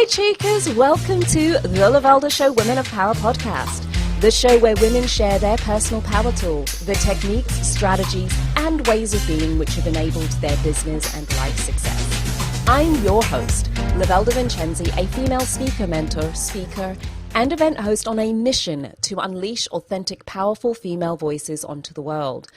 Hey Cheekers, welcome to the Lovelda Show Women of Power podcast, the show where women share their personal power tools, the techniques, strategies, and ways of being which have enabled their business and life success. I'm your host, Lovelda Vincenzi, a female speaker mentor, speaker, and event host on a mission to unleash authentic, powerful female voices onto the world.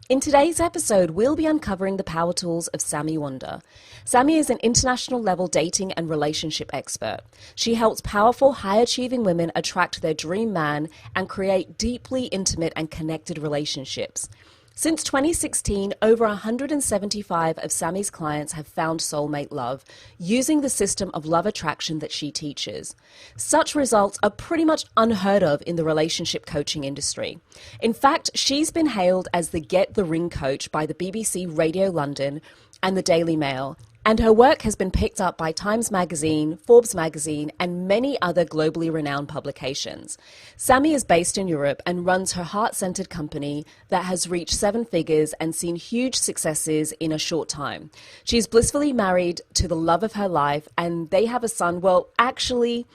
In today's episode, we'll be uncovering the power tools of Sami Wunder. Sami is an international level dating and relationship expert. She helps powerful, high-achieving women attract their dream man and create deeply intimate and connected relationships. Since 2016, over 175 of Sami's clients have found soulmate love using the system of love attraction that she teaches. Such results are pretty much unheard of in the relationship coaching industry. In fact, she's been hailed as the Get the Ring coach by the BBC Radio London and the Daily Mail, and her work has been picked up by Times Magazine, Forbes Magazine, and many other globally renowned publications. Sami is based in Europe and runs her heart-centered company that has reached 7 figures and seen huge successes in a short time. She's blissfully married to the love of her life, and they have a son. Well, actually,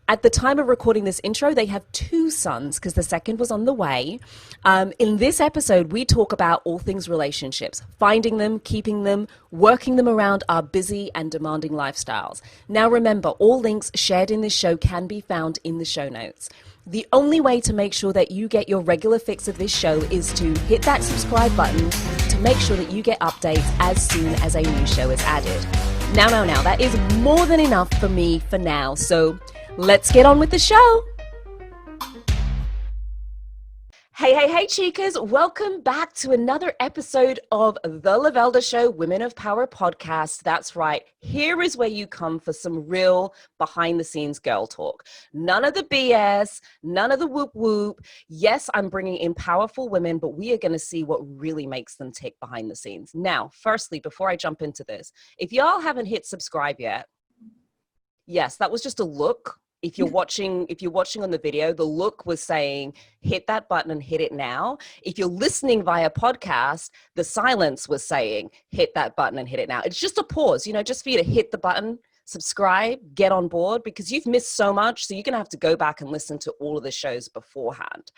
at the time of recording this intro, they have 2 sons because the second was on the way. In this episode, we talk about all things relationships, finding them, keeping them, working them around our busy and demanding lifestyles. Now remember, all links shared in this show can be found in the show notes. The only way to make sure that you get your regular fix of this show is to hit that subscribe button to make sure that you get updates as soon as a new show is added. Now, that is more than enough for me for now, so let's get on with the show. Hey, Cheekers. Welcome back to another episode of the Lovelda Show Women of Power podcast. That's right. Here is where you come for some real behind the scenes girl talk. None of the BS, none of the whoop whoop. Yes, I'm bringing in powerful women, but we are going to see what really makes them tick behind the scenes. Now, firstly, before I jump into this, if y'all haven't hit subscribe yet, yes, that was just a look. If you're watching on the video, the look was saying, hit that button and hit it now. If you're listening via podcast, the silence was saying, hit that button and hit it now. It's just a pause, just for you to hit the button, subscribe, get on board, because you've missed so much. So you're going to have to go back and listen to all of the shows beforehand.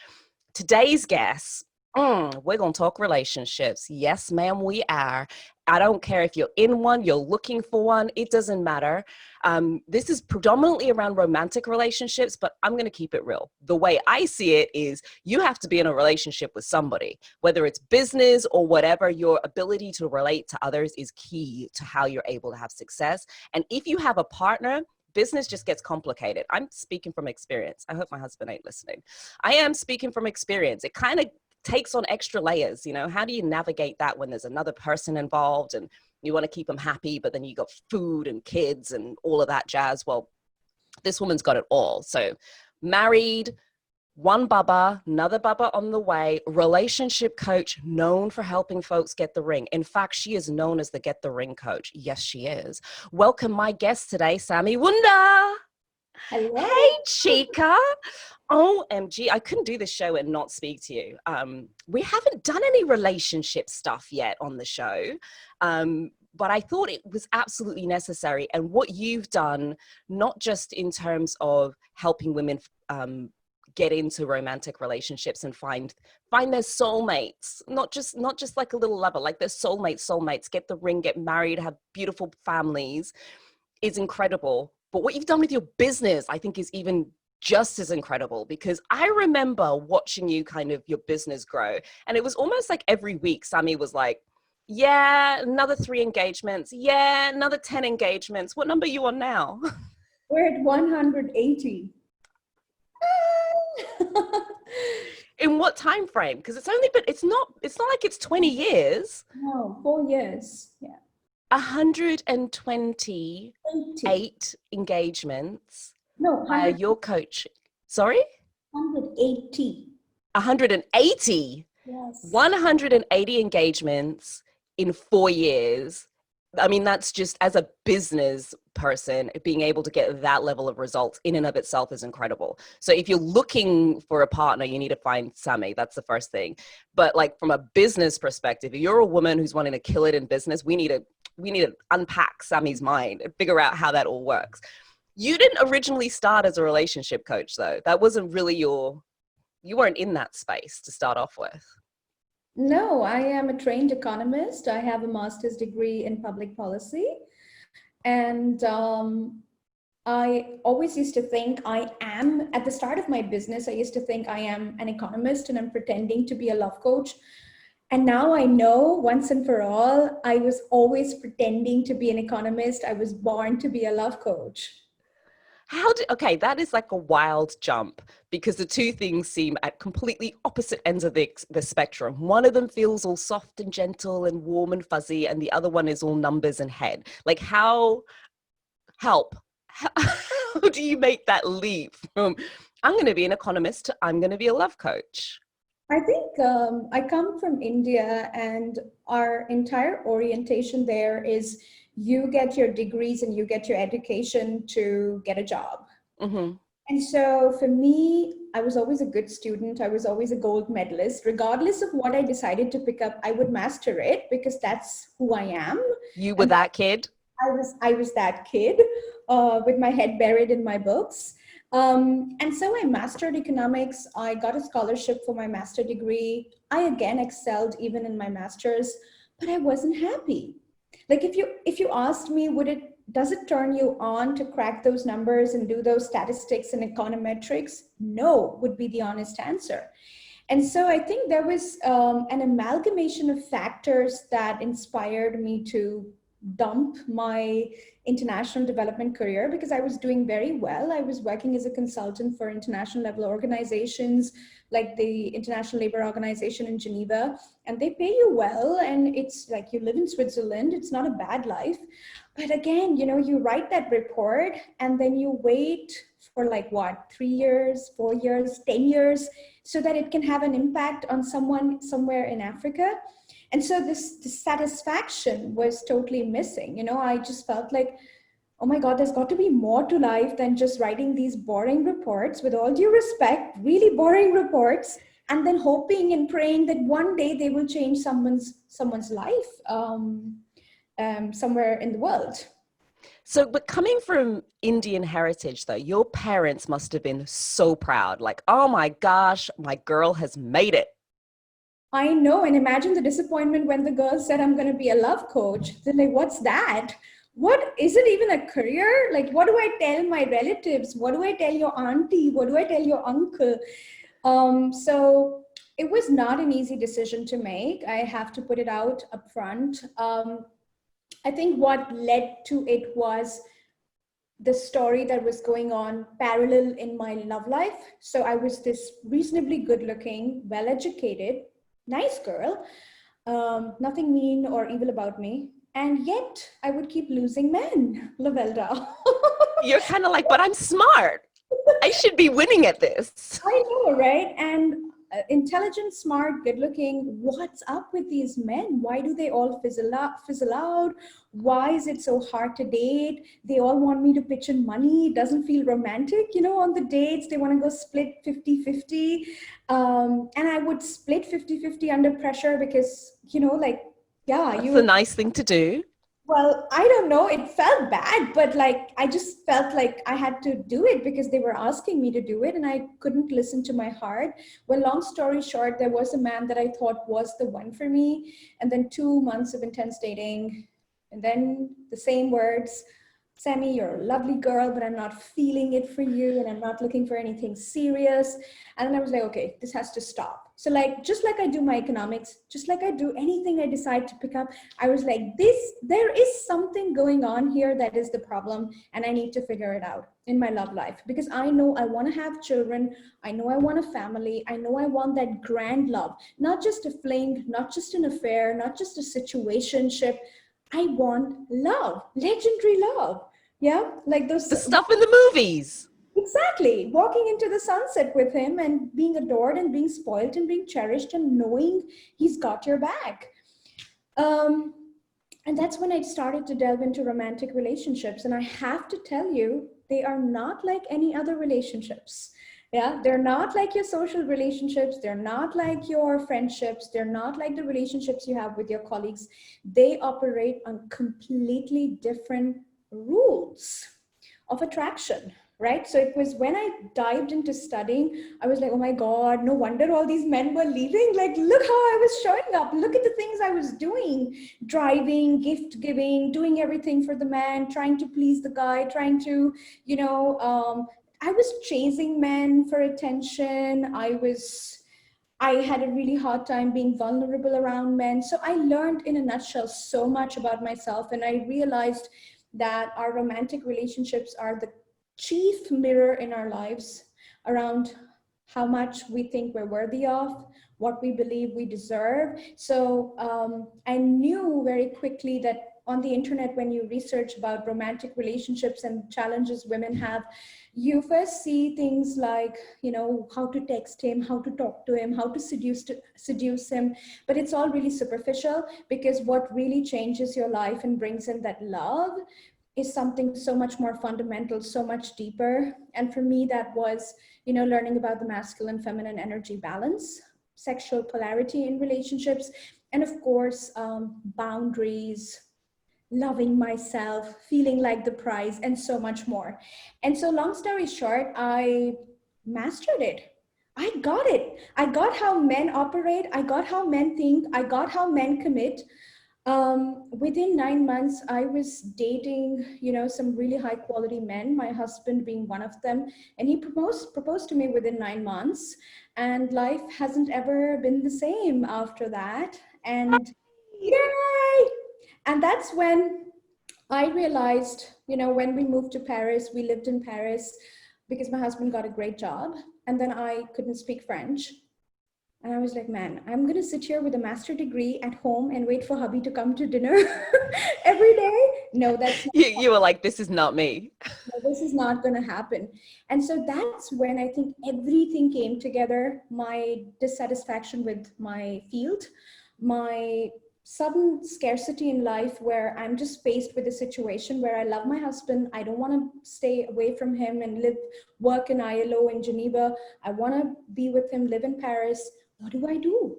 Today's guest, we're going to talk relationships. Yes, ma'am, we are. I don't care if you're in one, you're looking for one, it doesn't matter. This is predominantly around romantic relationships, but I'm going to keep it real. The way I see it is you have to be in a relationship with somebody, whether it's business or whatever. Your ability to relate to others is key to how you're able to have success. And if you have a partner, business just gets complicated. I'm speaking from experience. I hope my husband ain't listening. I am speaking from experience. It kind of takes on extra layers. How do you navigate that when there's another person involved and you want to keep them happy, but then you got food and kids and all of that jazz? Well, this woman's got it all. So married, one bubba, another bubba on the way, relationship coach known for helping folks get the ring. In fact, she is known as the Get the Ring coach. Yes, she is. Welcome my guest today, Sami Wunder. Hello. Hey, Chica. OMG, I couldn't do this show and not speak to you. We haven't done any relationship stuff yet on the show, but I thought it was absolutely necessary. And what you've done, not just in terms of helping women get into romantic relationships and find their soulmates, not just like a little lover, like their soulmates, get the ring, get married, have beautiful families, is incredible. But what you've done with your business, I think, is even just as incredible, because I remember watching you your business grow. And it was almost like every week, Sami was like, yeah, another 3 engagements. Yeah, another 10 engagements. What number are you on now? We're at 180. In what time frame? Because it's not like it's 20 years. No, 4 years. Yeah. 128 engagements. No, your coach. Sorry? 180. 180? Yes. 180 engagements in 4 years. I mean, that's just, as a business person, being able to get that level of results in and of itself is incredible. So if you're looking for a partner, you need to find Sami. That's the first thing. But like from a business perspective, if you're a woman who's wanting to kill it in business, we need to unpack Sami's mind and figure out how that all works. You didn't originally start as a relationship coach, though. That wasn't really you weren't in that space to start off with. No, I am a trained economist. I have a master's degree in public policy. And I always used to think at the start of my business, I used to think I am an economist and I'm pretending to be a love coach. And now I know once and for all, I was always pretending to be an economist. I was born to be a love coach. Okay, that is like a wild jump because the two things seem at completely opposite ends of the spectrum. One of them feels all soft and gentle and warm and fuzzy, and the other one is all numbers and head. Like how do you make that leap from I'm going to be an economist to I'm going to be a love coach? I think I come from India, and our entire orientation there is you get your degrees and you get your education to get a job. Mm-hmm. And so for me, I was always a good student. I was always a gold medalist. Regardless of what I decided to pick up, I would master it because that's who I am. You were that kid? I was that kid with my head buried in my books. And so I mastered economics. I got a scholarship for my master degree. I again excelled even in my master's, but I wasn't happy. Like if you asked me, does it turn you on to crack those numbers and do those statistics and econometrics? No, would be the honest answer. And so I think there was an amalgamation of factors that inspired me to dump my international development career because I was doing very well. I was working as a consultant for international level organizations like the International Labour Organization in Geneva, and they pay you well. And it's like you live in Switzerland, it's not a bad life. But again, you write that report and then you wait for 3 years, 4 years, 10 years, so that it can have an impact on someone somewhere in Africa. And so this satisfaction was totally missing. I just felt like, oh my God, there's got to be more to life than just writing these boring reports, with all due respect, really boring reports, and then hoping and praying that one day they will change someone's life somewhere in the world. So, but coming from Indian heritage, though, your parents must have been so proud. Like, oh my gosh, my girl has made it. I know. And imagine the disappointment when the girl said, I'm going to be a love coach. They're like, what's that? What is it even a career? Like, what do I tell my relatives? What do I tell your auntie? What do I tell your uncle? So it was not an easy decision to make. I have to put it out up front. I think what led to it was the story that was going on parallel in my love life. So I was this reasonably good looking, well-educated, nice girl, nothing mean or evil about me. And yet I would keep losing men, Lovelda. You're kind of like, but I'm smart. I should be winning at this. I know, right? And intelligent, smart, good looking. What's up with these men? Why do they all fizzle out? Why is it so hard to date? They all want me to pitch in money. It doesn't feel romantic, on the dates. They want to go split 50-50. And I would split 50-50 under pressure because, That's a nice thing to do. Well, I don't know. It felt bad, but I just felt like I had to do it because they were asking me to do it and I couldn't listen to my heart. Well, long story short, there was a man that I thought was the one for me. And then 2 months of intense dating. And then the same words, Sami, you're a lovely girl, but I'm not feeling it for you. And I'm not looking for anything serious. And then I was like, okay, this has to stop. So just like I do my economics, just like I do anything I decide to pick up, I was like, there is something going on here that is the problem. And I need to figure it out in my love life because I know I want to have children. I know I want a family. I know I want that grand love, not just a fling, not just an affair, not just a situationship. I want love, legendary love. Yeah. Like the stuff in the movies. Exactly. Walking into the sunset with him and being adored and being spoiled and being cherished and knowing he's got your back. And that's when I started to delve into romantic relationships. And I have to tell you, they are not like any other relationships. Yeah, they're not like your social relationships. They're not like your friendships. They're not like the relationships you have with your colleagues. They operate on completely different rules. of attraction, right? So it was when I dived into studying, I was like, oh my God, no wonder all these men were leaving. Like, look how I was showing up. Look at the things I was doing, driving, gift giving, doing everything for the man, trying to please the guy, trying to, I was chasing men for attention. I had a really hard time being vulnerable around men. So I learned in a nutshell so much about myself. And I realized that our romantic relationships are the chief mirror in our lives around how much we think we're worthy of, what we believe we deserve. So I knew very quickly that on the internet, when you research about romantic relationships and challenges women have, you first see things like, how to text him, how to talk to him, how to seduce him, but it's all really superficial, because what really changes your life and brings in that love is something so much more fundamental, so much deeper. And for me, that was, learning about the masculine feminine energy balance, sexual polarity in relationships, and of course, boundaries, loving myself, feeling like the prize, and so much more. And so, long story short, I mastered it. I got it. I got how men operate. I got how men think. I got how men commit. Within 9 months, I was dating, some really high quality men, my husband being one of them. And he proposed to me within 9 months. And life hasn't ever been the same after that. And yay! And that's when I realized, when we moved to Paris, we lived in Paris because my husband got a great job. And then I couldn't speak French. And I was like, man, I'm going to sit here with a master's degree at home and wait for hubby to come to dinner every day. No, that's not You were like, this is not me. no, this is not going to happen. And so that's when I think everything came together. My dissatisfaction with my field, my sudden scarcity in life where I'm just faced with a situation where I love my husband. I don't want to stay away from him and work in ILO in Geneva. I want to be with him, live in Paris. What do?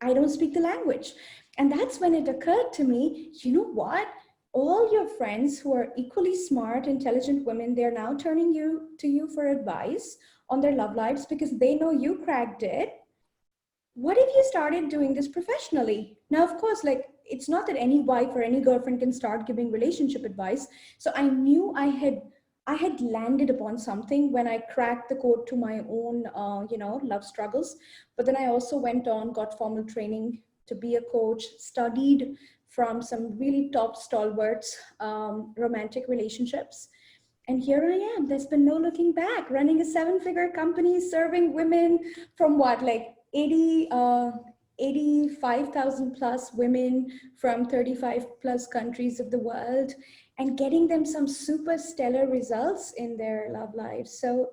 I don't speak the language. And that's when it occurred to me, you know what? All your friends who are equally smart, intelligent women, they're now turning to you for advice on their love lives because they know you cracked it. What if you started doing this professionally? Now, of course, like, it's not that any wife or any girlfriend can start giving relationship advice. So I knew I had landed upon something when I cracked the code to my own, love struggles. But then I also went on, got formal training to be a coach, studied from some really top stalwarts, romantic relationships. And here I am. There's been no looking back, running a 7-figure company, serving women from what, like 85,000 plus women from 35 plus countries of the world, and getting them some super stellar results in their love lives. So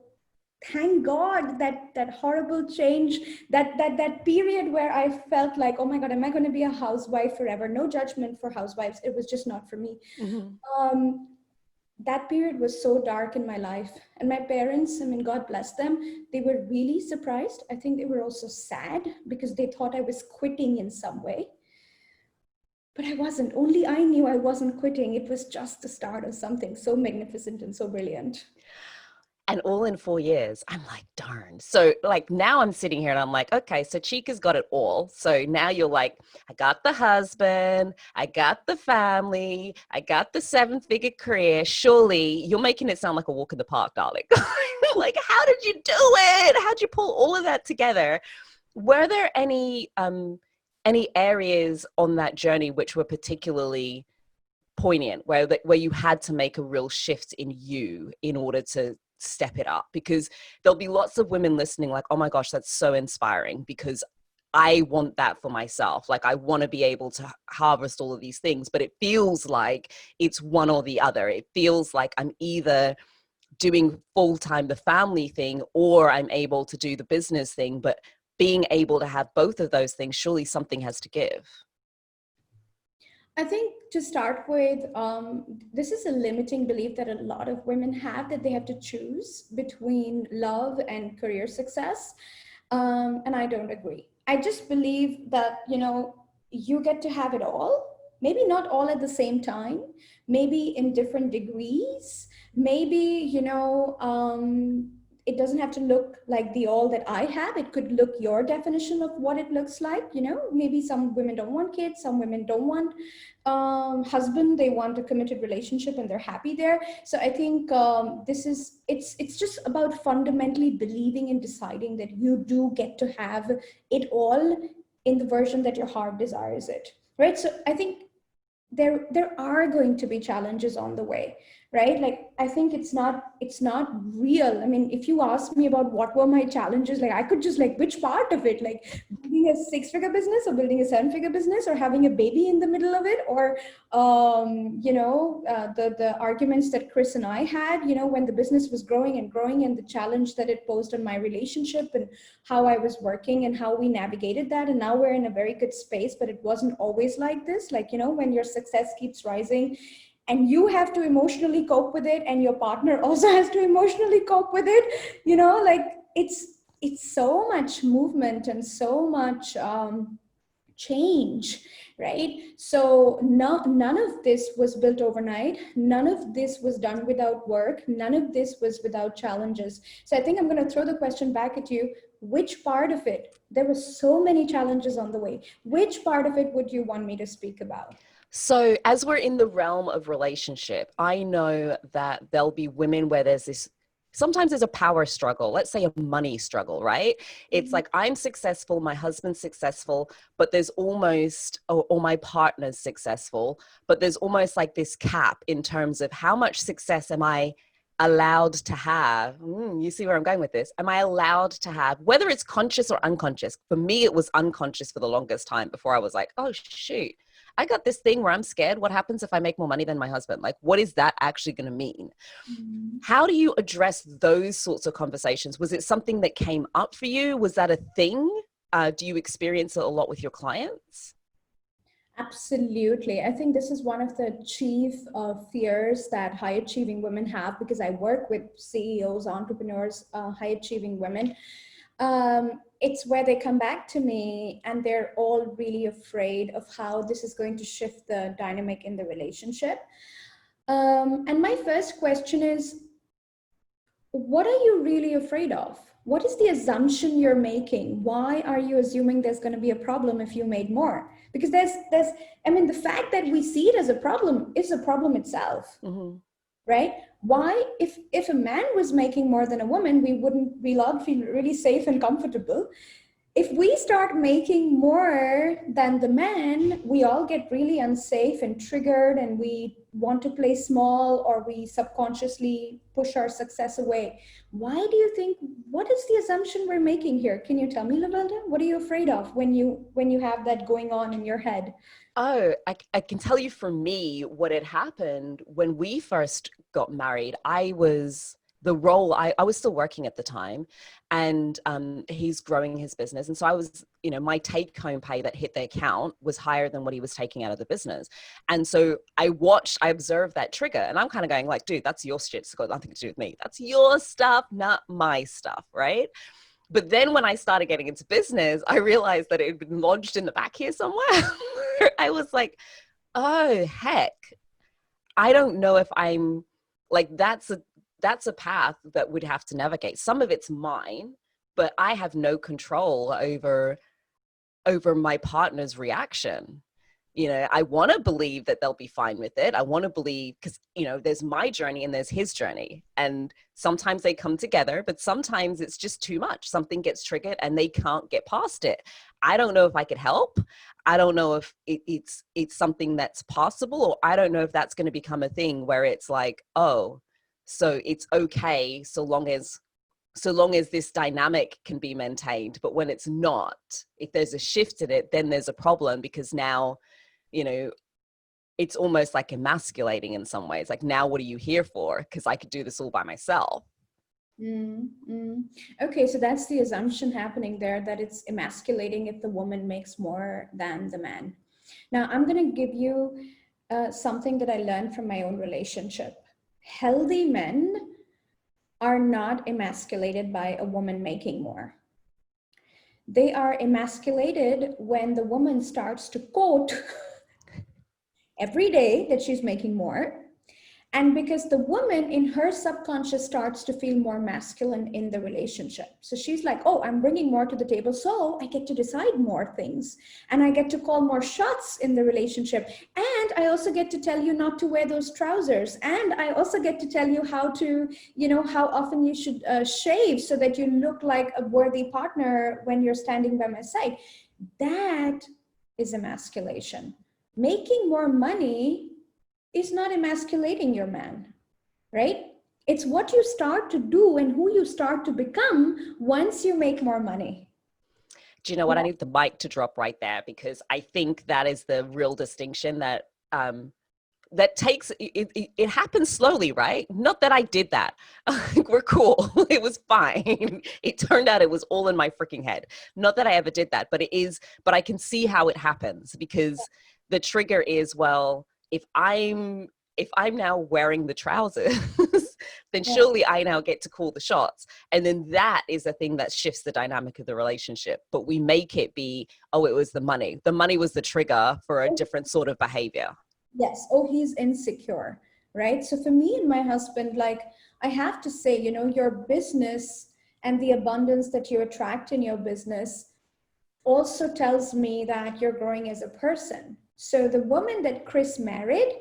thank God that horrible change, that period where I felt like, oh my God, am I going to be a housewife forever? No judgment for housewives. It was just not for me. Mm-hmm. That period was so dark in my life. And my parents, I mean, God bless them, they were really surprised. I think they were also sad because they thought I was quitting in some way. But I wasn't. Only I knew I wasn't quitting. It was just the start of something so magnificent and so brilliant. And all in 4 years, I'm like, darn. So like now I'm sitting here and I'm like, okay, so Chica's got it all. So now you're like, I got the husband, I got the family, I got the 7-figure career. Surely you're making it sound like a walk in the park, darling. Like, how did you do it? How'd you pull all of that together? Were there any areas on that journey which were particularly poignant, where you had to make a real shift in you in order to step it up? Because there'll be lots of women listening like, oh my gosh, that's so inspiring, because I want that for myself. Like, I want to be able to harvest all of these things, but it feels like it's one or the other. It feels like I'm either doing full-time the family thing or I'm able to do the business thing, but being able to have both of those things, surely something has to give. I think to start with, this is a limiting belief that a lot of women have, that they have to choose between love and career success. And I don't agree. I just believe that, you get to have it all. maybe not all at the same time, maybe in different degrees, maybe, it doesn't have to look like the all that I have. It could look your definition of what it looks like. Maybe some women don't want kids, some women don't want husband, they want a committed relationship and they're happy there. So I think it's just about fundamentally believing and deciding that you do get to have it all in the version that your heart desires it, right? So I think there are going to be challenges on the way, right? Like, I think it's not real. I mean, if you ask me about what were my challenges, like, I could just, like, which part of it, like building a 6-figure business or building a 7-figure business or having a baby in the middle of it, or the arguments that Chris and I had, when the business was growing and growing, and the challenge that it posed on my relationship and how I was working and how we navigated that. And now we're in a very good space, but it wasn't always like this. Like, when your success keeps rising and you have to emotionally cope with it, and your partner also has to emotionally cope with it, like, it's so much movement and so much change, right? So none of this was built overnight. None of this was done without work. None of this was without challenges. So I think I'm going to throw the question back at you. Which part of it, there were so many challenges on the way, which part of it would you want me to speak about? So as we're in the realm of relationship, I know that there'll be women where sometimes there's a power struggle, let's say a money struggle, right? It's like, I'm successful, my husband's successful, but there's almost, or my partner's successful, but there's almost like this cap in terms of how much success am I allowed to have. You see where I'm going with this? Am I allowed to have, whether it's conscious or unconscious? For me, it was unconscious for the longest time before I was like, oh shoot, I got this thing where I'm scared. What happens if I make more money than my husband? Like, what is that actually going to mean? How do you address those sorts of conversations? Was it something that came up for you? Was that a thing? Do you experience it a lot with your clients? Absolutely. I think this is one of the chief fears that high achieving women have, because I work with CEOs, entrepreneurs, high achieving women. It's where they come back to me and they're all really afraid of how this is going to shift the dynamic in the relationship. And my first question is, what are you really afraid of? What is the assumption you're making? Why are you assuming there's going to be a problem if you made more? Because I mean, the fact that we see it as a problem is a problem itself. Right? Why, if a man was making more than a woman, we'll all feel really safe and comfortable. If we start making more than the man, we all get really unsafe and triggered, and we want to play small, or we subconsciously push our success away. Why do you think, what is the assumption we're making here? Can you tell me, Lovelda? What are you afraid of when you have that going on in your head? Oh, I can tell you, for me, what had happened when we first got married. I was still working at the time, and he's growing his business. And so I was, my take home pay that hit the account was higher than what he was taking out of the business. And so I observed that trigger, and I'm kind of going like, dude, that's your shit. It's got nothing to do with me. That's your stuff, not my stuff. Right. But then when I started getting into business, I realized that it had been lodged in the back here somewhere. I was like, oh, heck, I don't know if I'm like, that's a path that we'd have to navigate. Some of it's mine, but I have no control over my partner's reaction. I want to believe that they'll be fine with it. I want to believe, because, there's my journey and there's his journey. And sometimes they come together, but sometimes it's just too much. Something gets triggered and they can't get past it. I don't know if I could help. I don't know if it's something that's possible, or I don't know if that's going to become a thing where it's like, oh, so it's okay so long as this dynamic can be maintained. But when it's not, if there's a shift in it, then there's a problem, because now, it's almost like emasculating in some ways. Like, now what are you here for? Because I could do this all by myself. Okay, so that's the assumption happening there, that it's emasculating if the woman makes more than the man. Now, I'm going to give you something that I learned from my own relationship. Healthy men are not emasculated by a woman making more. They are emasculated when the woman starts to quote every day that she's making more. And because the woman in her subconscious starts to feel more masculine in the relationship. So she's like, oh, I'm bringing more to the table, so I get to decide more things. And I get to call more shots in the relationship. And I also get to tell you not to wear those trousers. And I also get to tell you how to, how often you should shave so that you look like a worthy partner when you're standing by my side. That is emasculation. Making more money is not emasculating your man, right? It's what you start to do and who you start to become once you make more money. Do you know what? I need the mic to drop right there, because I think that is the real distinction that that takes it happens slowly, right? Not that I did that. We're cool. It was fine. It turned out it was all in my freaking head. Not that I ever did that, but but I can see how it happens, because the trigger is, well, if I'm now wearing the trousers, then surely I now get to call the shots. And then that is the thing that shifts the dynamic of the relationship. But we make it be, oh, it was the money. The money was the trigger for a different sort of behavior. Yes. Oh, he's insecure, right? So for me and my husband, like, I have to say, your business and the abundance that you attract in your business also tells me that you're growing as a person. So the woman that Chris married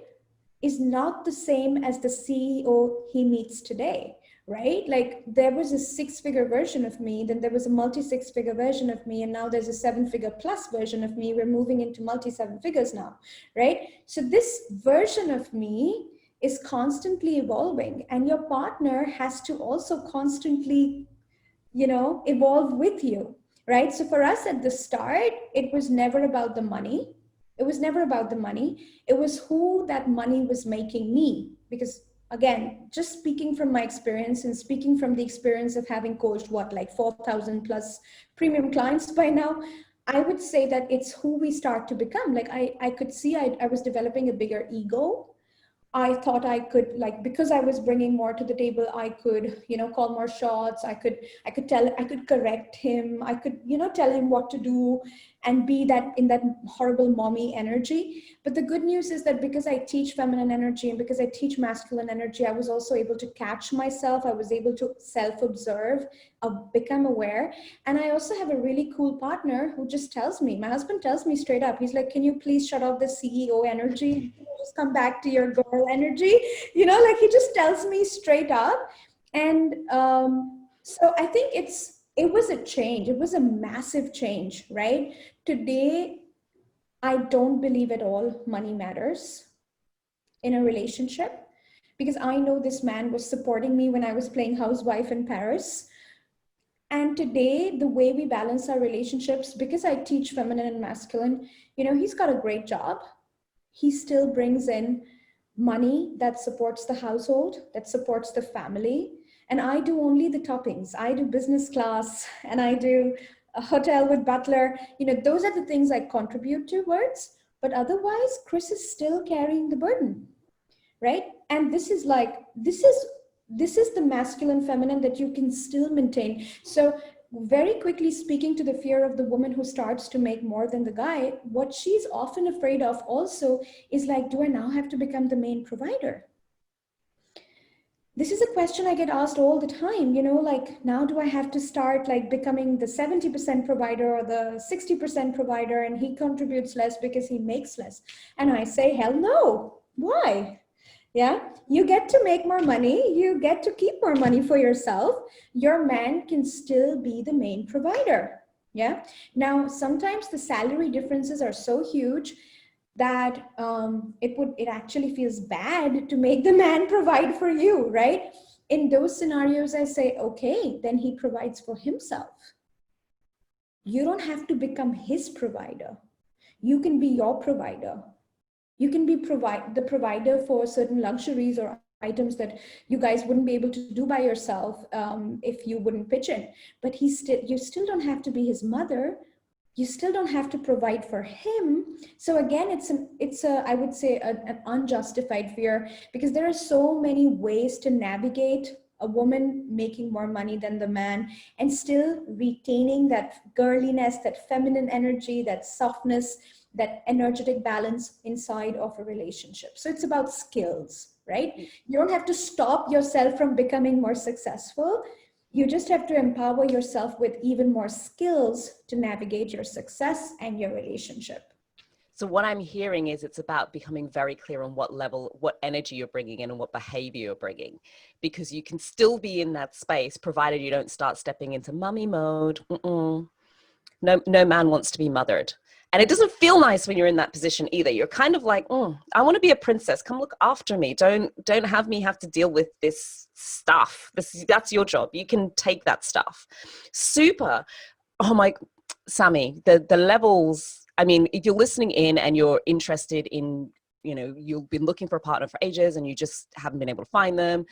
is not the same as the CEO he meets today, right? Like, there was a 6-figure version of me, then there was a multi-6-figure version of me, and now there's a 7-figure plus version of me. We're moving into multi-7 figures now, right? So this version of me is constantly evolving, and your partner has to also constantly, evolve with you, right? So for us at the start, it was never about the money. It was never about the money. It was who that money was making me. Because again, just speaking from my experience and speaking from the experience of having coached like 4,000 plus premium clients by now, I would say that it's who we start to become. Like, I could see I was developing a bigger ego. I thought I could, like, because I was bringing more to the table, I could, call more shots. I could correct him. I could, tell him what to do and be that in that horrible mommy energy. But the good news is that because I teach feminine energy and because I teach masculine energy, I was also able to catch myself. I was able to self-observe, become aware. And I also have a really cool partner who just tells me, my husband tells me straight up, he's like, can you please shut off the CEO energy? Just come back to your girl energy. Like, he just tells me straight up. And so I think it was a change. It was a massive change, right? Today, I don't believe at all money matters in a relationship, because I know this man was supporting me when I was playing housewife in Paris. And today, the way we balance our relationships, because I teach feminine and masculine, he's got a great job. He still brings in money that supports the household, that supports the family. And I do only the toppings. I do business class and I do a hotel with butler. Those are the things I contribute towards. But otherwise, Chris is still carrying the burden, right? And this is the masculine feminine that you can still maintain. So very quickly speaking to the fear of the woman who starts to make more than the guy, what she's often afraid of also is like, do I now have to become the main provider? This is a question I get asked all the time, like, now do I have to start like becoming the 70% provider or the 60% provider, and he contributes less because he makes less? And I say, hell no. Why? Yeah, you get to make more money. You get to keep more money for yourself. Your man can still be the main provider. Yeah. Now, sometimes the salary differences are so huge that it actually feels bad to make the man provide for you, right? In those scenarios, I say, okay, then he provides for himself. You don't have to become his provider. You can be your provider. You can be the provider for certain luxuries or items that you guys wouldn't be able to do by yourself if you wouldn't pitch in. But you still don't have to be his mother. You still don't have to provide for him. So again, it's I would say an unjustified fear, because there are so many ways to navigate a woman making more money than the man and still retaining that girliness, that feminine energy, that softness, that energetic balance inside of a relationship. So it's about skills, right? You don't have to stop yourself from becoming more successful. You just have to empower yourself with even more skills to navigate your success and your relationship. So what I'm hearing is it's about becoming very clear on what level, what energy you're bringing in and what behavior you're bringing, because you can still be in that space provided you don't start stepping into mummy mode. No man wants to be mothered. And it doesn't feel nice when you're in that position either. You're kind of like, I want to be a princess. Come look after me. Don't have me have to deal with this stuff. That's your job. You can take that stuff. Super. Oh my, Sami, the levels. I mean, if you're listening in and you're interested in, you've been looking for a partner for ages and you just haven't been able to find them,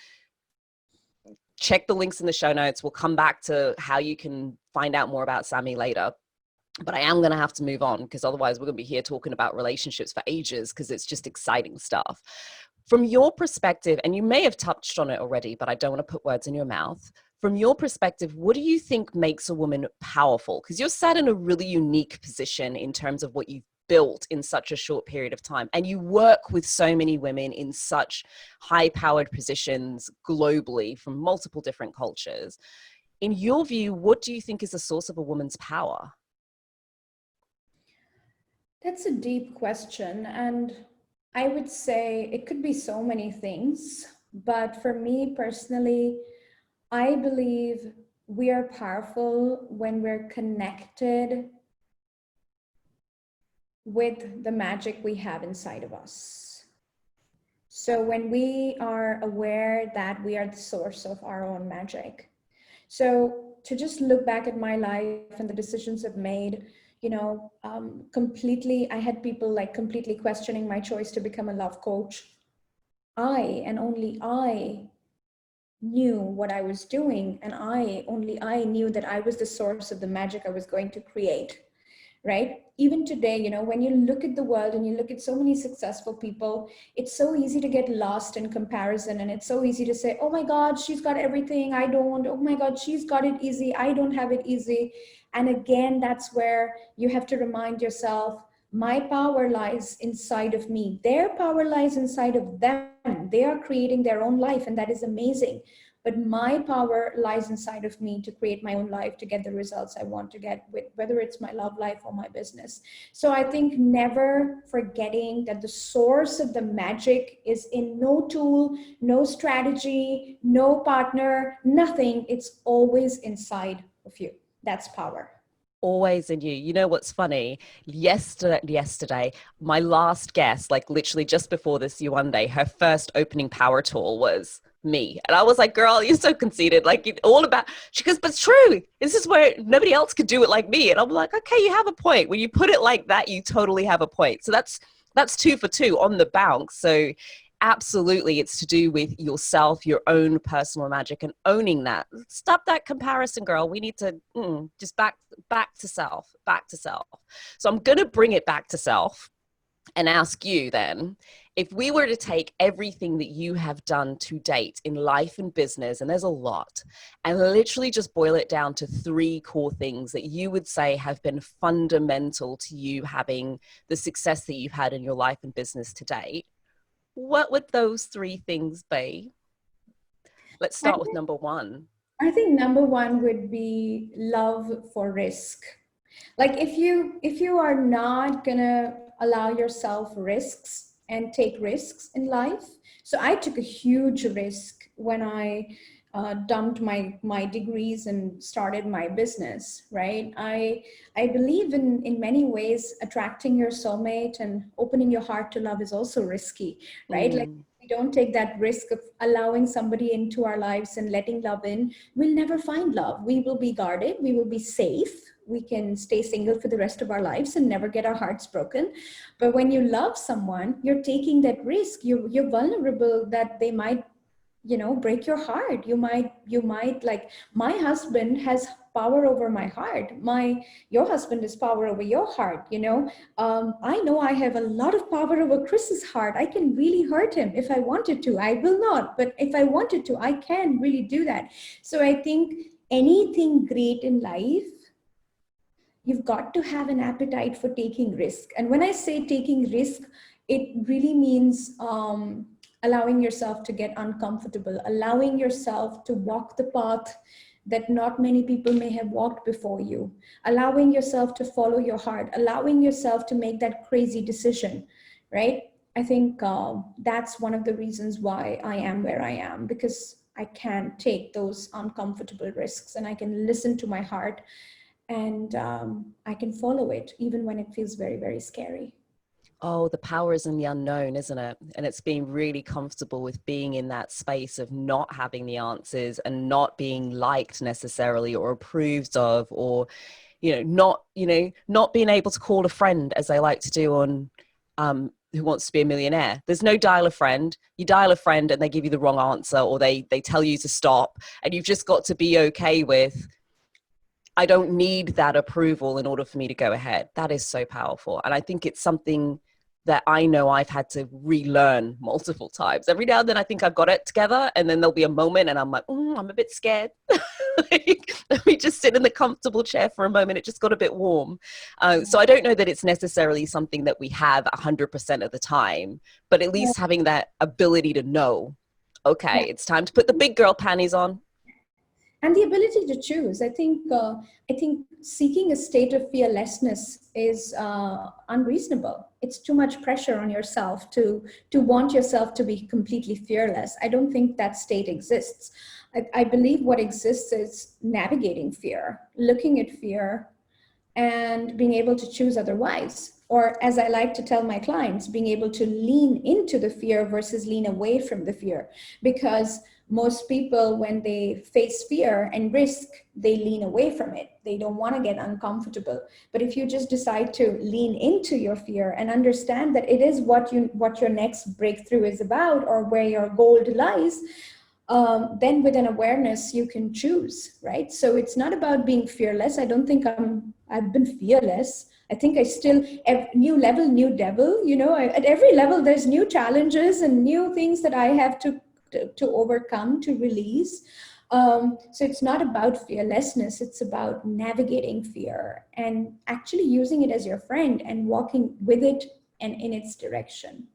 check the links in the show notes. We'll come back to how you can find out more about Sami later. But I am going to have to move on because otherwise we're going to be here talking about relationships for ages because it's just exciting stuff. From your perspective, and you may have touched on it already, but I don't want to put words in your mouth. From your perspective, what do you think makes a woman powerful? Because you're sat in a really unique position in terms of what you've built in such a short period of time. And you work with so many women in such high-powered positions globally from multiple different cultures. In your view, what do you think is the source of a woman's power? That's a deep question. And I would say it could be so many things. But for me personally, I believe we are powerful when we're connected with the magic we have inside of us. So when we are aware that we are the source of our own magic. So to just look back at my life and the decisions I've made, completely, I had people like completely questioning my choice to become a love coach. I and only I knew what I was doing, and only I knew that I was the source of the magic I was going to create. Right? Even today, when you look at the world and you look at so many successful people, it's so easy to get lost in comparison. And it's so easy to say, oh my God, she's got everything I don't. Oh my God, she's got it easy. I don't have it easy. And again, that's where you have to remind yourself, my power lies inside of me. Their power lies inside of them. They are creating their own life, and that is amazing. But my power lies inside of me to create my own life, to get the results I want to get, with whether it's my love life or my business. So I think never forgetting that the source of the magic is in no tool, no strategy, no partner, nothing. It's always inside of you. That's power. Always in you. You know what's funny? Yesterday, my last guest, like literally just before this one day, her first opening power tool was me. And I was like, girl, you're so conceited. Like, it's all about, she goes, but it's true. This is where nobody else could do it like me. And I'm like, okay, you have a point. When you put it like that, you totally have a point. So that's 2 for 2 on the bounce. So absolutely, it's to do with yourself, your own personal magic, and owning that. Stop that comparison, girl. We need to just back to self. So I'm going to bring it back to self and ask you then, if we were to take everything that you have done to date in life and business, and there's a lot, and literally just boil it down to 3 core things that you would say have been fundamental to you having the success that you've had in your life and business to date, what would those 3 things be? Let's start with number 1. I think number 1 would be love for risk. Like if you are not gonna allow yourself risks and take risks in life. So I took a huge risk when I dumped my degrees and started my business, right? I believe in many ways attracting your soulmate and opening your heart to love is also risky, right? Like we don't take that risk of allowing somebody into our lives and letting love in, we'll never find love. We will be guarded, we will be safe. We can stay single for the rest of our lives and never get our hearts broken. But when you love someone, you're taking that risk. You're vulnerable that they might, break your heart. You might like, my husband has power over my heart. Your husband has power over your heart. I know I have a lot of power over Chris's heart. I can really hurt him if I wanted to. I will not, but if I wanted to, I can really do that. So I think anything great in life, you've got to have an appetite for taking risk. And when I say taking risk, it really means allowing yourself to get uncomfortable, allowing yourself to walk the path that not many people may have walked before you, allowing yourself to follow your heart, allowing yourself to make that crazy decision, right? I think that's one of the reasons why I am where I am, because I can take those uncomfortable risks and I can listen to my heart, and I can follow it even when it feels very, very scary. Oh, the power is in the unknown, isn't it? And it's being really comfortable with being in that space of not having the answers and not being liked necessarily or approved of, or, not being able to call a friend as I like to do on Who Wants to Be a Millionaire. There's no dial a friend. You dial a friend and they give you the wrong answer, or they tell you to stop. And you've just got to be okay with, I don't need that approval in order for me to go ahead. That is so powerful. And I think it's something that I know I've had to relearn multiple times. Every now and then I think I've got it together, and then there'll be a moment and I'm like, I'm a bit scared. Let me just sit in the comfortable chair for a moment. It just got a bit warm. So I don't know that it's necessarily something that we have 100% of the time, but at least having that ability to know, okay, it's time to put the big girl panties on. And the ability to choose. I think seeking a state of fearlessness is unreasonable. It's too much pressure on yourself to want yourself to be completely fearless. I don't think that state exists. I believe what exists is navigating fear, looking at fear, and being able to choose otherwise. Or, as I like to tell my clients, being able to lean into the fear versus lean away from the fear. Because most people, when they face fear and risk, they lean away from it. They don't want to get uncomfortable. But if you just decide to lean into your fear and understand that it is what your next breakthrough is about, or where your gold lies, then with an awareness you can choose, right? So it's not about being fearless. I don't think I've been fearless. I think I still, new level, new devil, at every level there's new challenges and new things that I have to overcome, to release. So it's not about fearlessness, it's about navigating fear and actually using it as your friend and walking with it and in its direction.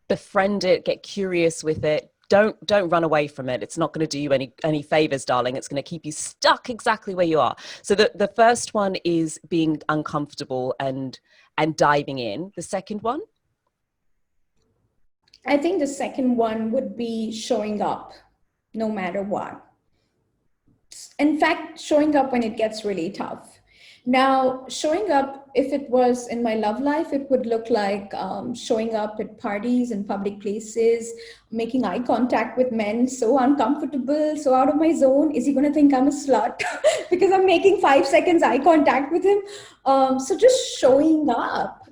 Befriend it, get curious with it. Don't run away from it. It's not going to do you any favors, darling. It's going to keep you stuck exactly where you are. So the first one is being uncomfortable and diving in. The second one? I think the second one would be showing up no matter what. In fact, showing up when it gets really tough. Now, showing up, if it was in my love life, it would look like showing up at parties and public places, making eye contact with men, so uncomfortable, so out of my zone. Is he going to think I'm a slut because I'm making 5 seconds eye contact with him? So just showing up,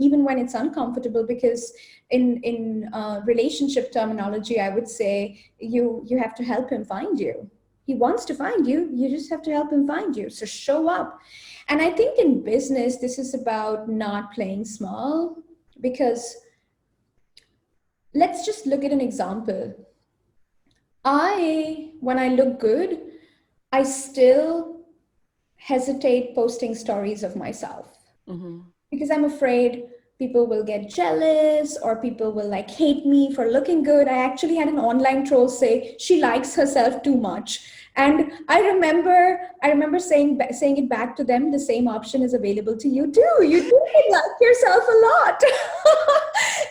even when it's uncomfortable, because in relationship terminology, I would say you have to help him find you. He wants to find you. You just have to help him find you. So show up. And I think in business, this is about not playing small, because let's just look at an example. When I look good, I still hesitate posting stories of myself, because I'm afraid people will get jealous, or people will hate me for looking good. I actually had an online troll say she likes herself too much. And I remember saying it back to them, the same option is available to you too. You do like yourself a lot.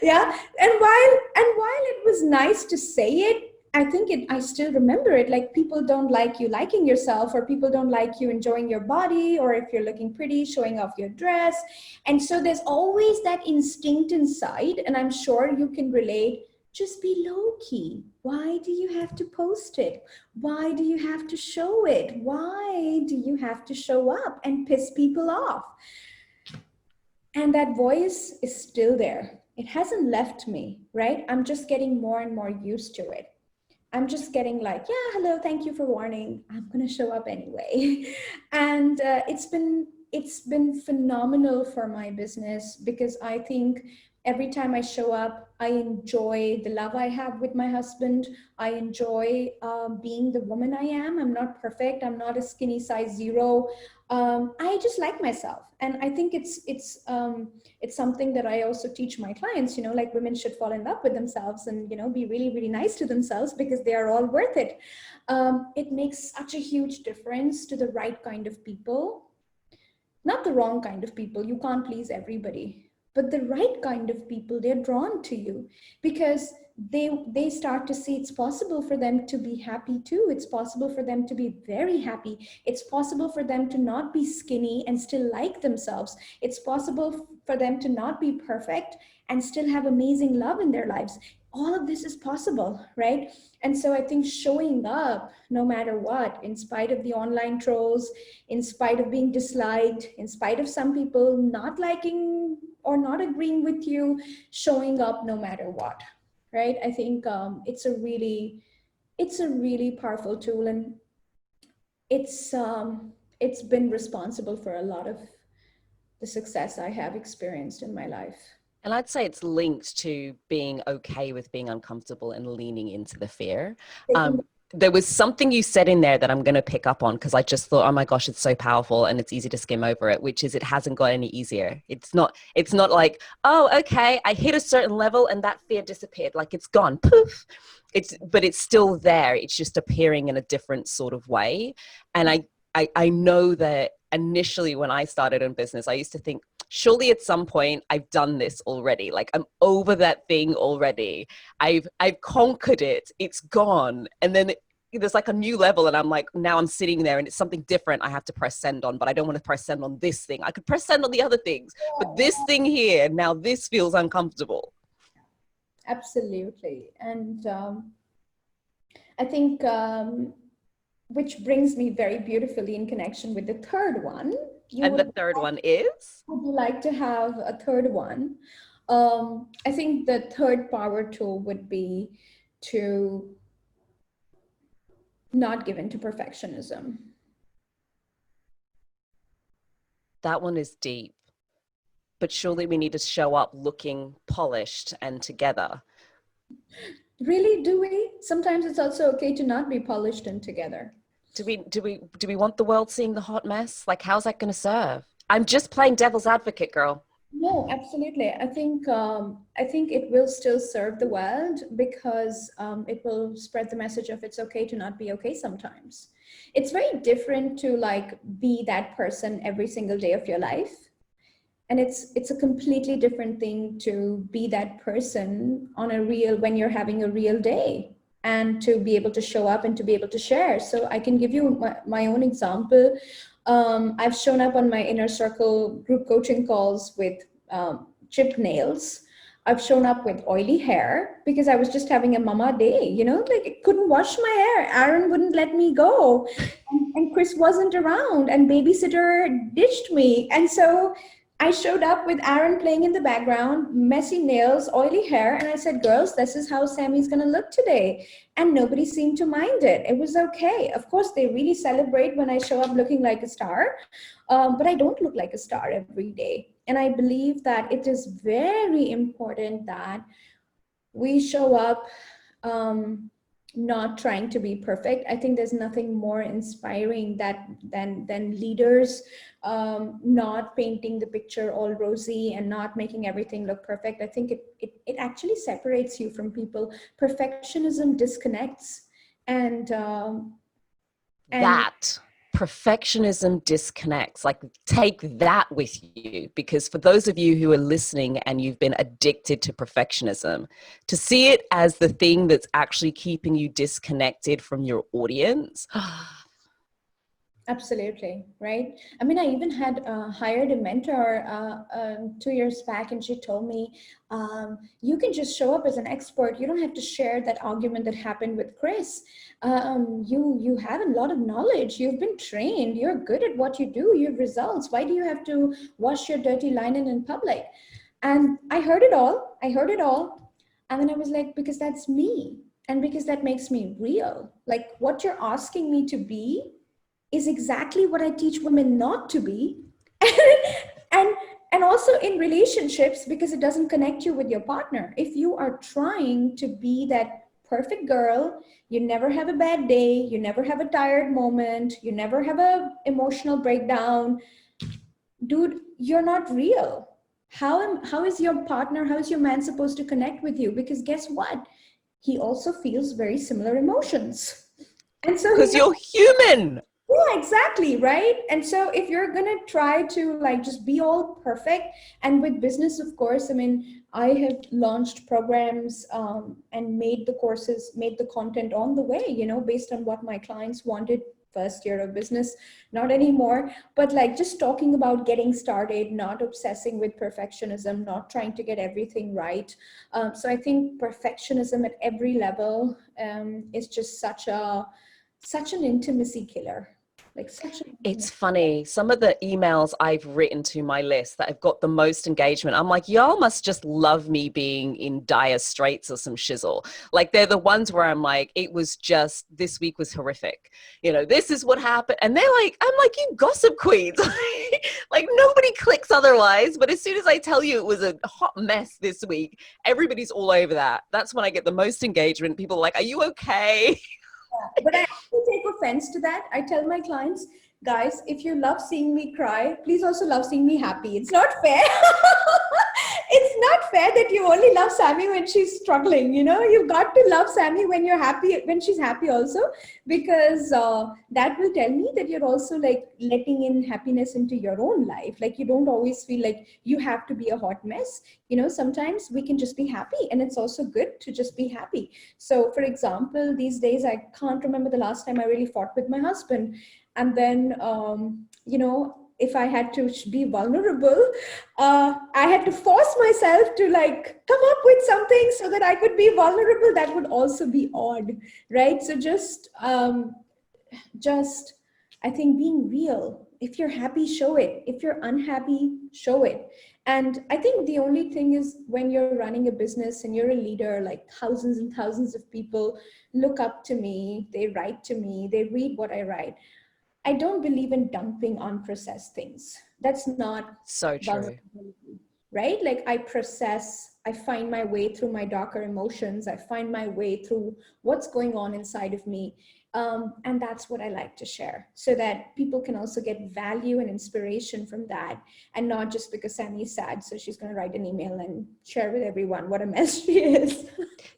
Yeah. And while it was nice to say it, I still remember it. Like, people don't like you liking yourself, or people don't like you enjoying your body, or if you're looking pretty, showing off your dress. And so there's always that instinct inside, and I'm sure you can relate. Just be low key. Why do you have to post it? Why do you have to show it? Why do you have to show up and piss people off? And that voice is still there. It hasn't left me, right? I'm just getting more and more used to it. I'm just getting yeah, hello, thank you for warning. I'm going to show up anyway. And it's been phenomenal for my business, because I think Every time I show up, I enjoy the love I have with my husband. I enjoy being the woman I am. I'm not perfect. I'm not a skinny size zero. I just like myself, and I think it's something that I also teach my clients. Like women should fall in love with themselves and be really, really nice to themselves because they are all worth it. It makes such a huge difference to the right kind of people, not the wrong kind of people. You can't please everybody, but the right kind of people, they're drawn to you because they start to see it's possible for them to be happy too. It's possible for them to be very happy. It's possible for them to not be skinny and still like themselves. It's possible for them to not be perfect and still have amazing love in their lives. All of this is possible, right? And so I think showing up no matter what, in spite of the online trolls, in spite of being disliked, in spite of some people not liking or not agreeing with you, showing up no matter what, right? I think it's a really powerful tool, and it's been responsible for a lot of the success I have experienced in my life. And I'd say it's linked to being okay with being uncomfortable and leaning into the fear. There was something you said in there that I'm going to pick up on because I just thought, oh my gosh, it's so powerful and it's easy to skim over it, which is it hasn't got any easier. It's not like, oh, okay, I hit a certain level and that fear disappeared. Like it's gone, poof. But it's still there. It's just appearing in a different sort of way. And I know that initially when I started in business, I used to think, surely at some point I've done this already. Like I'm over that thing already. I've conquered it. It's gone. And then there's like a new level and I'm like, now I'm sitting there and it's something different I have to press send on, but I don't want to press send on this thing. I could press send on the other things, but this thing here, now this feels uncomfortable. Absolutely. And I think, which brings me very beautifully in connection with the third one. The third one is? Would you like to have a third one? I think the third power tool would be to not give in to perfectionism. That one is deep. But surely we need to show up looking polished and together. Really, do we? Sometimes it's also okay to not be polished and together. Do we want the world seeing the hot mess? Like, how's that going to serve? I'm just playing devil's advocate, girl. No, absolutely. I think it will still serve the world because it will spread the message of it's okay to not be okay sometimes. It's very different to like be that person every single day of your life. And it's a completely different thing to be that person when you're having a real day and to be able to show up and to be able to share. So I can give you my own example. I've shown up on my inner circle group coaching calls with chipped nails. I've shown up with oily hair because I was just having a mama day, like I couldn't wash my hair. Aaron wouldn't let me go. And Chris wasn't around and babysitter ditched me. And so I showed up with Aaron playing in the background, messy nails, oily hair. And I said, girls, this is how Sammy's going to look today. And nobody seemed to mind it. It was okay. Of course, they really celebrate when I show up looking like a star. But I don't look like a star every day. And I believe that it is very important that we show up not trying to be perfect. I think there's nothing more inspiring than leaders not painting the picture all rosy and not making everything look perfect. I think it actually separates you from people. Perfectionism disconnects, and that perfectionism disconnects. Like, take that with you, because for those of you who are listening and you've been addicted to perfectionism, to see it as the thing that's actually keeping you disconnected from your audience. Absolutely, right? I mean, I even had hired a mentor 2 years back, and she told me, you can just show up as an expert. You don't have to share that argument that happened with Chris. You have a lot of knowledge. You've been trained. You're good at what you do. You have results. Why do you have to wash your dirty linen in public? And I heard it all. And then I was like, because that's me. And because that makes me real. Like, what you're asking me to be is exactly what I teach women not to be. and And also in relationships, because it doesn't connect you with your partner. If you are trying to be that perfect girl, you never have a bad day, you never have a tired moment, you never have a emotional breakdown, dude, you're not real. How is your partner, how is your man supposed to connect with you? Because guess what? He also feels very similar emotions. And so he Because you're human. yeah, exactly, right? And so if you're gonna try to like just be all perfect, and with business, of course, I mean, I have launched programs and made the courses, made the content on the way, you know, based on what my clients wanted. First year of business, not anymore, but like just talking about getting started, not obsessing with perfectionism, not trying to get everything right. So I think perfectionism at every level is just such an intimacy killer. Like such an It's intimacy killer. funny. Some of the emails I've written to my list that have got the most engagement, I'm like, y'all must just love me being in dire straits or some shizzle. Like they're the ones where I'm like, it was just, this week was horrific. You know, this is what happened. And they're like, I'm like, you gossip queens. Like nobody clicks otherwise. But as soon as I tell you it was a hot mess this week, everybody's all over that. That's when I get the most engagement. People are like, are you okay? But I actually take offense to that. I tell my clients, guys, if you love seeing me cry, please also love seeing me happy. It's not fair. It's not fair that you only love Sami when she's struggling. You know, you've got to love Sami when you're happy, when she's happy also, because that will tell me that you're also like letting in happiness into your own life. Like you don't always feel like you have to be a hot mess. You know, sometimes we can just be happy, and it's also good to just be happy. So for example, these days, I can't remember the last time I really fought with my husband. And then, you know, if I had to be vulnerable, I had to force myself to like come up with something so that I could be vulnerable. That would also be odd, right? So just I think being real. If you're happy, show it. If you're unhappy, show it. And I think the only thing is when you're running a business and you're a leader, like thousands and thousands of people look up to me, they write to me, they read what I write. I don't believe in dumping unprocessed things. That's not So true. vulnerability, right? Like I process, I find my way through my darker emotions, I find my way through what's going on inside of me. And that's what I like to share so that people can also get value and inspiration from that. And not just because Sami is sad, so she's going to write an email and share with everyone what a mess she is.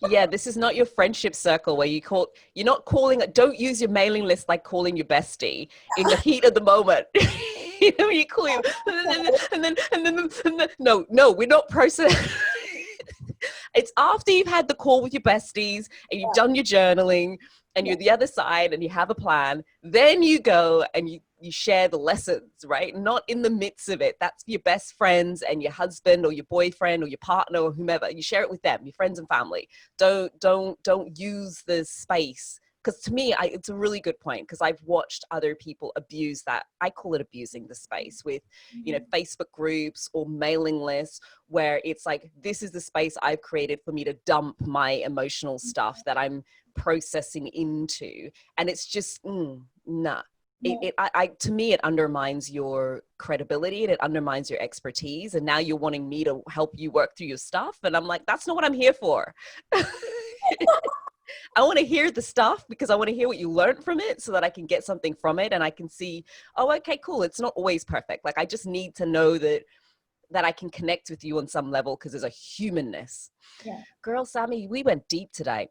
Yeah, this is not your friendship circle where you're not calling it, don't use your mailing list like calling your bestie in the heat of the moment. You know, you call you, no, we're not processing. It's after you've had the call with your besties and you've done your journaling and you're the other side and you have a plan, then you go and you share the lessons, right? Not in the midst of it. That's your best friends and your husband or your boyfriend or your partner or whomever. You share it with them, your friends and family. Don't use the space. Because to me, it's a really good point because I've watched other people abuse that. I call it abusing the space with, you know, Facebook groups or mailing lists where it's like, this is the space I've created for me to dump my emotional stuff that I'm processing into. And it's just, nah. To me, it undermines your credibility and it undermines your expertise. And now you're wanting me to help you work through your stuff. And I'm like, that's not what I'm here for. I want to hear the stuff because I want to hear what you learned from it so that I can get something from it and I can see, oh, okay, cool. It's not always perfect. Like I just need to know that I can connect with you on some level because there's a humanness. Yeah. Girl, Sami, we went deep today.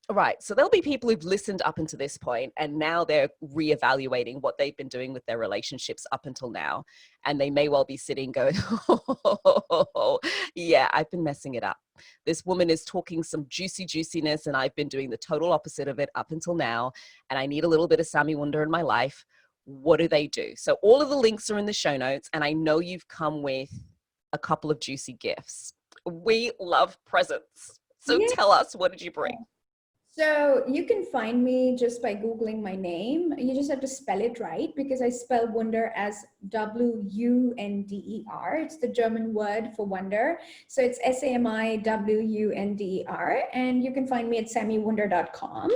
Right. So there'll be people who've listened up until this point and now they're reevaluating what they've been doing with their relationships up until now. And they may well be sitting going, oh, yeah, I've been messing it up. This woman is talking some juiciness and I've been doing the total opposite of it up until now. And I need a little bit of Sami Wunder in my life. What do they do? So all of the links are in the show notes. And I know you've come with a couple of juicy gifts. We love presents. So Yeah. tell us, what did you bring? So you can find me just by Googling my name. You just have to spell it right because I spell Wunder as Wunder. It's the German word for wonder. So it's SAMIWUNDER. And you can find me at samiwunder.com.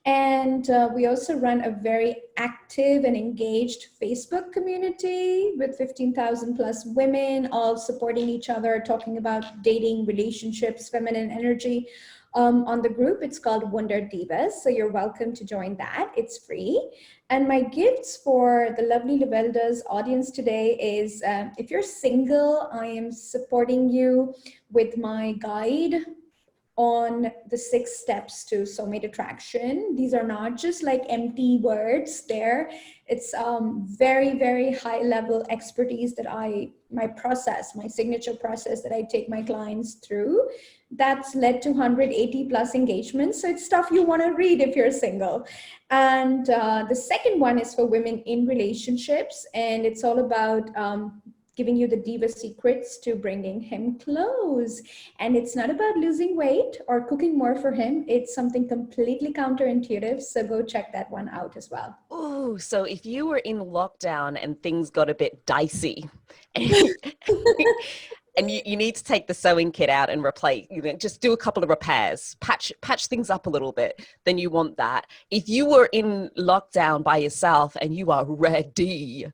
And we also run a very active and engaged Facebook community with 15,000 plus women, all supporting each other, talking about dating, relationships, feminine energy. On the group, it's called Wunder Divas. So you're welcome to join that. It's free. And my gifts for the lovely Lovelda's audience today is if you're single, I am supporting you with my guide on the 6 steps to soulmate attraction. These are not just like empty words there. It's very, very high level expertise that my signature process that I take my clients through. That's led to 180 plus engagements. So it's stuff you want to read if you're single. And the second one is for women in relationships. And it's all about giving you the diva secrets to bringing him close. And it's not about losing weight or cooking more for him. It's something completely counterintuitive. So go check that one out as well. Oh, so if you were in lockdown and things got a bit dicey and, and you need to take the sewing kit out and replace, just do a couple of repairs, patch things up a little bit, then you want that. If you were in lockdown by yourself and you are ready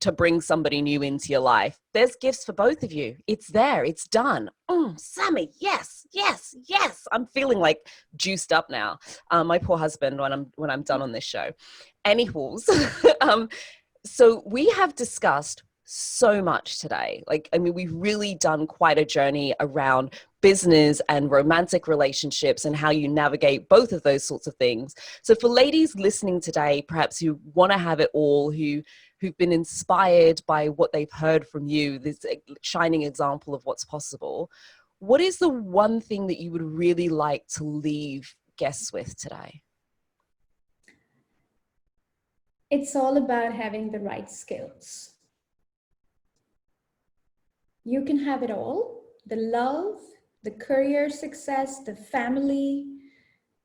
to bring somebody new into your life, there's gifts for both of you. It's there, it's done. Sami, yes. I'm feeling like juiced up now. My poor husband when I'm done on this show. Anyways, so we have discussed so much today. We've really done quite a journey around business and romantic relationships and how you navigate both of those sorts of things. So for ladies listening today, perhaps who want to have it all, who've been inspired by what they've heard from you, this shining example of what's possible, what is the one thing that you would really like to leave guests with today? It's all about having the right skills. You can have it all: the love, the career success, the family,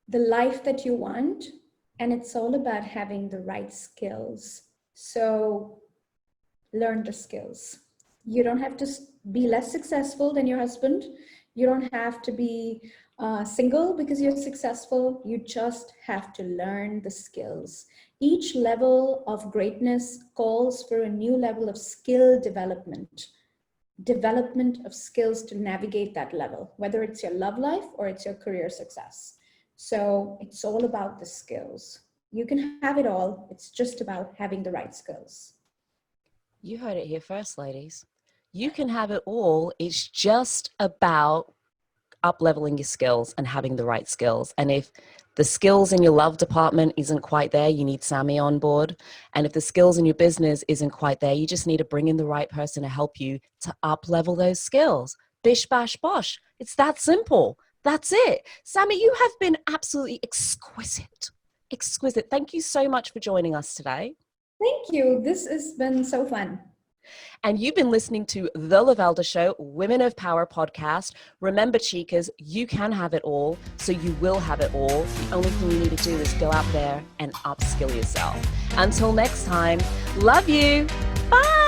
the life that you want. And it's all about having the right skills. So learn the skills. You don't have to be less successful than your husband. You don't have to be single because you're successful. You just have to learn the skills. Each level of greatness calls for a new level of skill development of skills to navigate that level, whether it's your love life or it's your career success. So it's all about the skills. You can have it all. It's just about having the right skills. You heard it here first, ladies. You can have it all. It's just about up-leveling your skills and having the right skills. And if the skills in your love department isn't quite there, you need Sami on board. And if the skills in your business isn't quite there, you just need to bring in the right person to help you to up-level those skills. Bish, bash, bosh. It's that simple. That's it. Sami, you have been absolutely exquisite. Exquisite. Thank you so much for joining us today. Thank you. This has been so fun. And you've been listening to The Lovelda Show, Women of Power podcast. Remember, chicas, you can have it all, so you will have it all. The only thing you need to do is go out there and upskill yourself. Until next time, love you. Bye.